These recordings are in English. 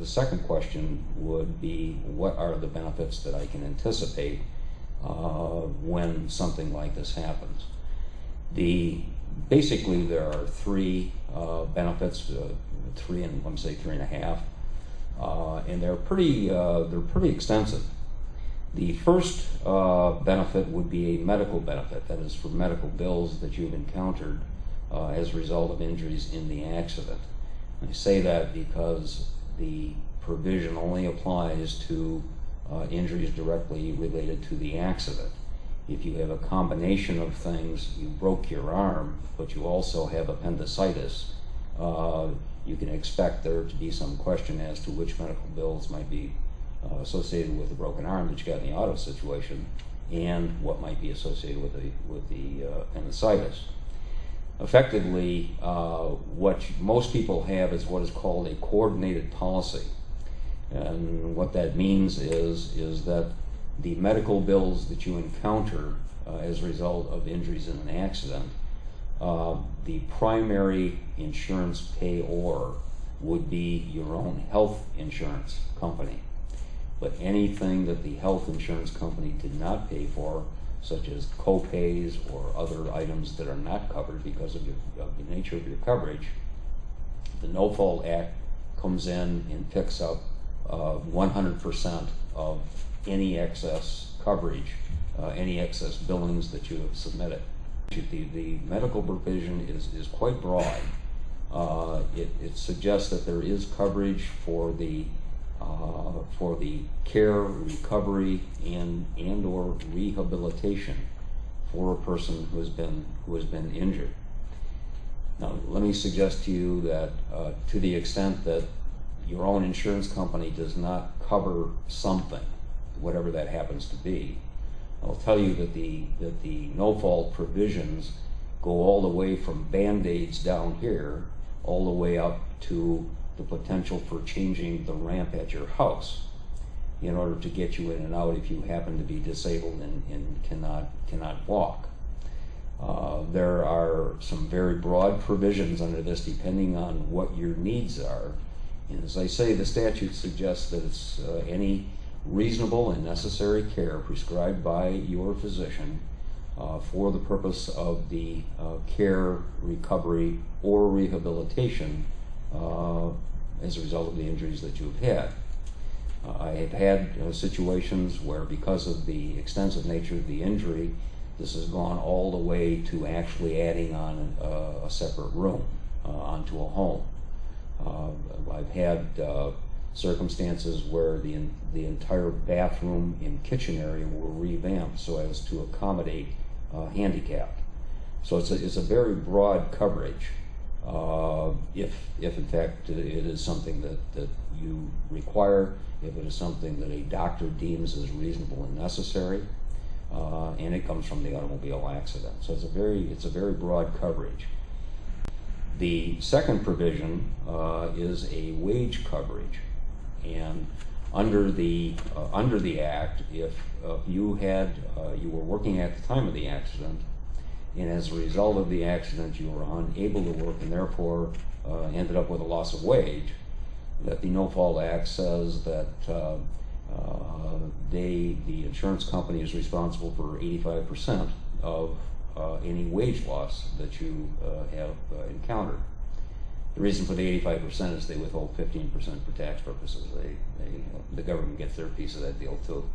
the second question would be, what are the benefits that I can anticipate when something like this happens? Basically, there are three benefits, three and let me say 3.5, and they're pretty extensive. The first benefit would be a medical benefit, that is for medical bills that you've encountered as a result of injuries in the accident. And I say that because the provision only applies to injuries directly related to the accident. If you have a combination of things, you broke your arm, but you also have appendicitis, you can expect there to be some question as to which medical bills might be associated with the broken arm that you got in the auto situation, and what might be associated with the appendicitis. Effectively, what most people have is what is called a coordinated policy, and what that means is that the medical bills that you encounter as a result of injuries in an accident, the primary insurance payor would be your own health insurance company. But anything that the health insurance company did not pay for, such as co-pays or other items that are not covered because of the nature of your coverage, the No-Fault Act comes in and picks up 100% of any excess coverage, any excess billings that you have submitted. The medical provision is quite broad. It suggests that there is coverage for the care, recovery, and or rehabilitation for a person who has been injured. Now, let me suggest to you that to the extent that your own insurance company does not cover something, whatever that happens to be, I'll tell you that the no-fault provisions go all the way from Band-Aids down here, all the way up to the potential for changing the ramp at your house in order to get you in and out if you happen to be disabled and cannot walk. There are some very broad provisions under this depending on what your needs are. And as I say, the statute suggests that it's any reasonable and necessary care prescribed by your physician for the purpose of the care, recovery, or rehabilitation as a result of the injuries that you've had. I have had situations where, because of the extensive nature of the injury, this has gone all the way to actually adding on a separate room onto a home. I've had circumstances where the entire bathroom and kitchen area were revamped so as to accommodate handicapped. So it's a very broad coverage. If in fact it is something that you require, if it is something that a doctor deems as reasonable and necessary, and it comes from the automobile accident. So it's a very broad coverage. The second provision is a wage coverage, and under the Act, if you were working at the time of the accident, and as a result of the accident you were unable to work and therefore ended up with a loss of wage, that the No-Fault Act says that the insurance company is responsible for 85% of any wage loss that you have encountered. The reason for the 85% is they withhold 15% for tax purposes. The government gets their piece of that deal too.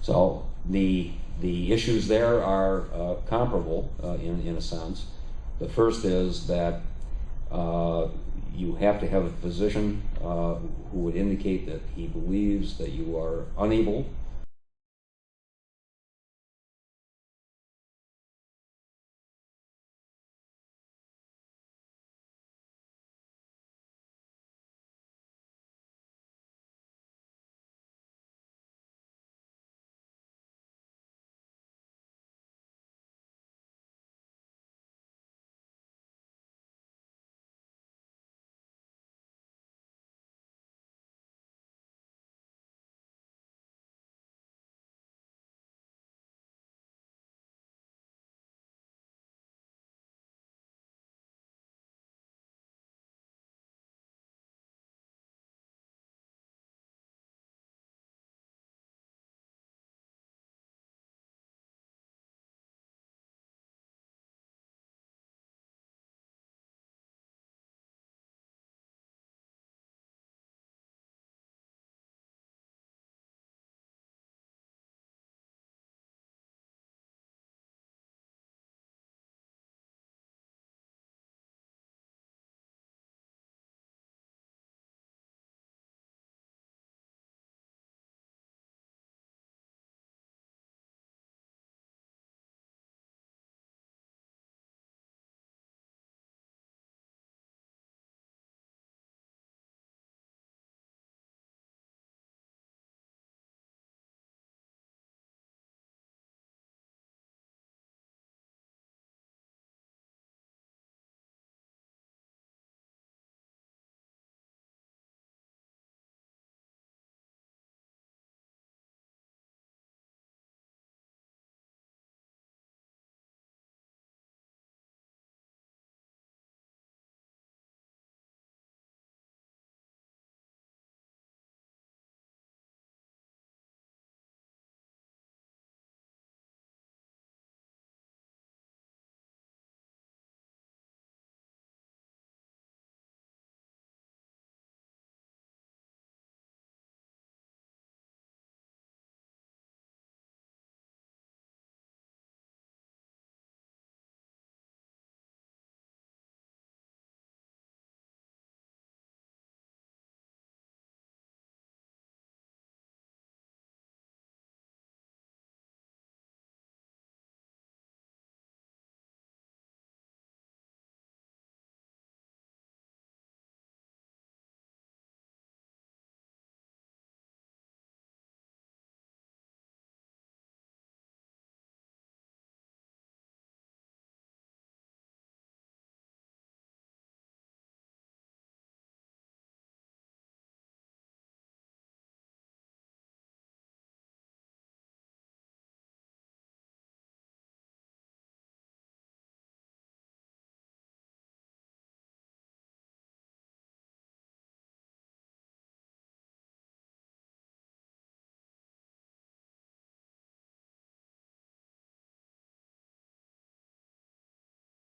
So the issues there are comparable in a sense. The first is that you have to have a physician who would indicate that he believes that you are unable